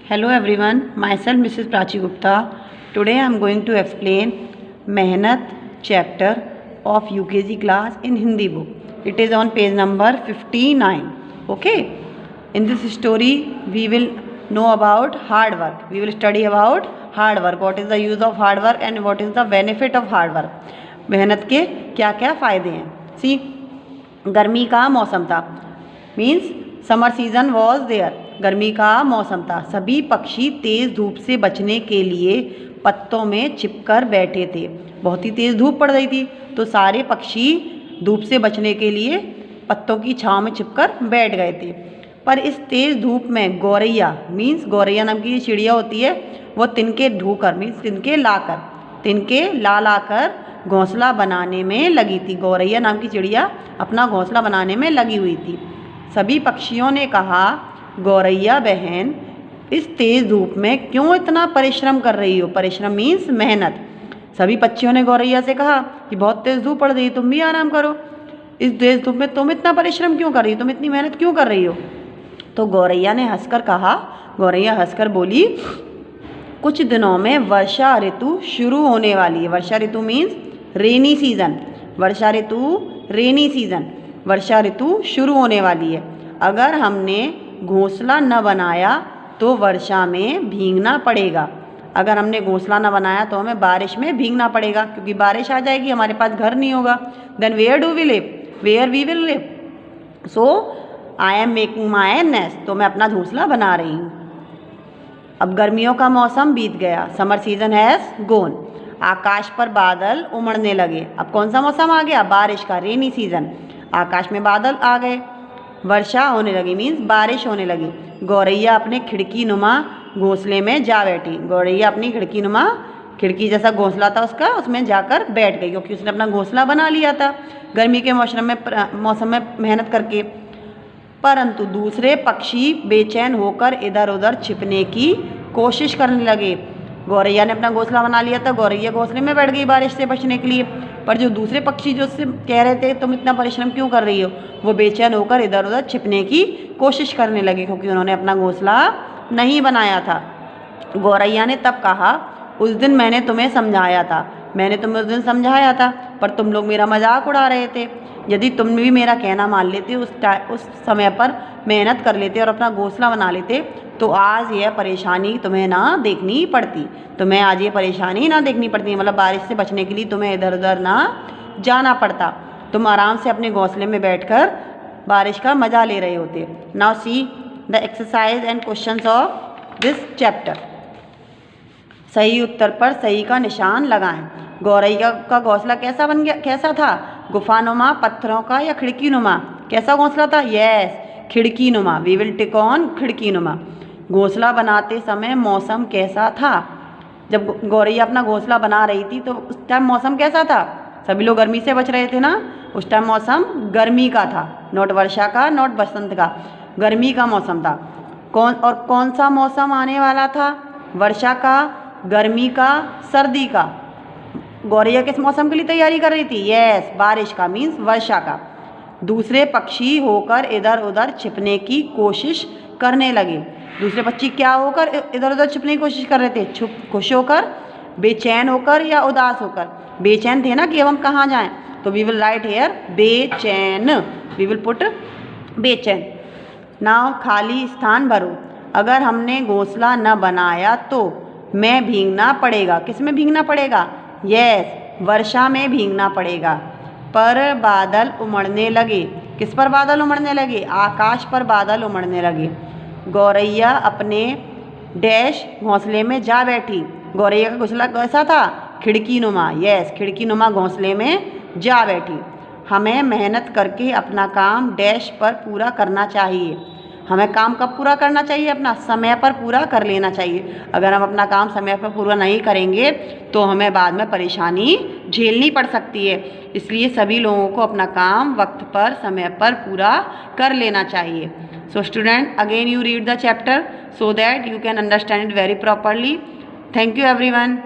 Hello everyone, myself Mrs. Prachi Gupta. Today I am going to explain Mehnat chapter of UKG class in Hindi book. It is on page number 59. Okay. In this story we will know about hard work. We will study about hard work. What is the use of hard work and what is the benefit of hard work. मेहनत के क्या क्या फ़ायदे हैं. See, गर्मी का मौसम था. Means summer season was there. गर्मी का मौसम था. सभी पक्षी तेज़ धूप से बचने के लिए पत्तों में छिपकर बैठे थे. बहुत ही तेज़ धूप पड़ रही थी तो सारे पक्षी धूप से बचने के लिए पत्तों की छांव में छिपकर बैठ गए थे. पर इस तेज़ धूप में गौरैया मीन्स गौरैया नाम की चिड़िया होती है, वो तिनके ढूकर मीन्स तिनके ला लाकर घोंसला बनाने में लगी थी. गौरैया नाम की चिड़िया अपना घोंसला बनाने में लगी हुई थी. सभी पक्षियों ने कहा, गौरैया बहन इस तेज़ धूप में क्यों इतना परिश्रम कर रही हो. परिश्रम मीन्स मेहनत. सभी पक्षियों ने गौरैया से कहा कि बहुत तेज़ धूप पड़ रही, तुम भी आराम करो. इस तेज़ धूप में तुम इतना परिश्रम क्यों कर रही हो, तुम इतनी मेहनत क्यों कर रही हो. तो गौरैया ने हंसकर कहा, गौरैया हंसकर बोली, कुछ दिनों में वर्षा ऋतु शुरू होने वाली है. वर्षा ऋतु मीन्स रेनी सीजन. वर्षा ऋतु शुरू होने वाली है. अगर हमने घोंसला न बनाया तो वर्षा में भीगना पड़ेगा. अगर हमने घोंसला न बनाया तो हमें बारिश में भीगना पड़ेगा, क्योंकि बारिश आ जाएगी, हमारे पास घर नहीं होगा. Then where we will live. So I am making my nest. तो मैं अपना घोंसला बना रही हूँ. अब गर्मियों का मौसम बीत गया. Summer season has gone. आकाश पर बादल उमड़ने लगे. अब कौन सा मौसम आ गया, बारिश का, रेनी सीजन. आकाश में बादल आ गए. वर्षा होने लगी मीन्स बारिश होने लगी. गौरैया अपने खिड़की नुमा घोंसले में जा बैठी. गौरैया अपनी खिड़की जैसा घोंसला था उसका, उसमें जाकर बैठ गई, क्योंकि उसने अपना घोंसला बना लिया था गर्मी के मौसम में मेहनत करके. परंतु दूसरे पक्षी बेचैन होकर इधर उधर छिपने की कोशिश करने लगे. गौरैया ने अपना घोंसला बना लिया था, गौरैया घोंसले में बैठ गई बारिश से बचने के लिए. पर जो दूसरे पक्षी जो उससे कह रहे थे तुम इतना परिश्रम क्यों कर रही हो, वो बेचैन होकर इधर उधर छिपने की कोशिश करने लगे, क्योंकि उन्होंने अपना घोंसला नहीं बनाया था. गौरैया ने तब कहा, उस दिन मैंने तुम्हें समझाया था, पर तुम लोग मेरा मजाक उड़ा रहे थे. यदि तुम भी मेरा कहना मान लेते, उस समय पर मेहनत कर लेते और अपना घोंसला बना लेते, तो आज यह परेशानी तुम्हें ना देखनी पड़ती. मतलब बारिश से बचने के लिए तुम्हें इधर उधर ना जाना पड़ता. तुम आराम से अपने घोंसले में बैठकर बारिश का मज़ा ले रहे होते. Now see the exercise and questions of this chapter. सही उत्तर पर सही का निशान लगाएं. गौरैया का घोंसला कैसा था, गुफानुमा, पत्थरों का या खिड़कीनुमा. कैसा घोंसला था, यस खिड़कीनुमा. वी विल टिक ऑन खिड़कीनुमा. घोंसला बनाते समय मौसम कैसा था. जब गौरैया अपना घोंसला बना रही थी तो उस टाइम मौसम कैसा था, सभी लोग गर्मी से बच रहे थे ना. उस टाइम मौसम गर्मी का था, नॉट वर्षा का, नॉट बसंत का, गर्मी का मौसम था. कौन सा मौसम आने वाला था, वर्षा का, गर्मी का, सर्दी का. गौरैया किस मौसम के लिए तैयारी कर रही थी, यस बारिश का मीन्स वर्षा का. दूसरे पक्षी होकर इधर उधर छिपने की कोशिश करने लगे. दूसरे पक्षी क्या होकर इधर उधर छिपने की कोशिश कर रहे थे, खुश होकर, बेचैन होकर या उदास होकर. बेचैन थे ना कि अब हम कहाँ जाएं, तो वी विल राइट हेयर बेचैन. वी विल पुट बेचैन. नाउ खाली स्थान भरो. अगर हमने घोंसला न बनाया तो मैं भीगना पड़ेगा. किस में भीगना पड़ेगा, यस वर्षा में भीगना पड़ेगा. पर बादल उमड़ने लगे. किस पर बादल उमड़ने लगे, आकाश पर बादल उमड़ने लगे. गौरैया अपने डैश घोंसले में जा बैठी. गौरैया का घोंसला कैसा था, खिड़कीनुमा, यस खिड़कीनुमा घोंसले में जा बैठी. हमें मेहनत करके अपना काम डैश पर पूरा करना चाहिए. हमें काम कब पूरा करना चाहिए, अपना समय पर पूरा कर लेना चाहिए. अगर हम अपना काम समय पर पूरा नहीं करेंगे तो हमें बाद में परेशानी झेलनी पड़ सकती है. इसलिए सभी लोगों को अपना काम वक्त पर समय पर पूरा कर लेना चाहिए. So student, again you read the chapter so that you can understand it very properly. Thank you everyone.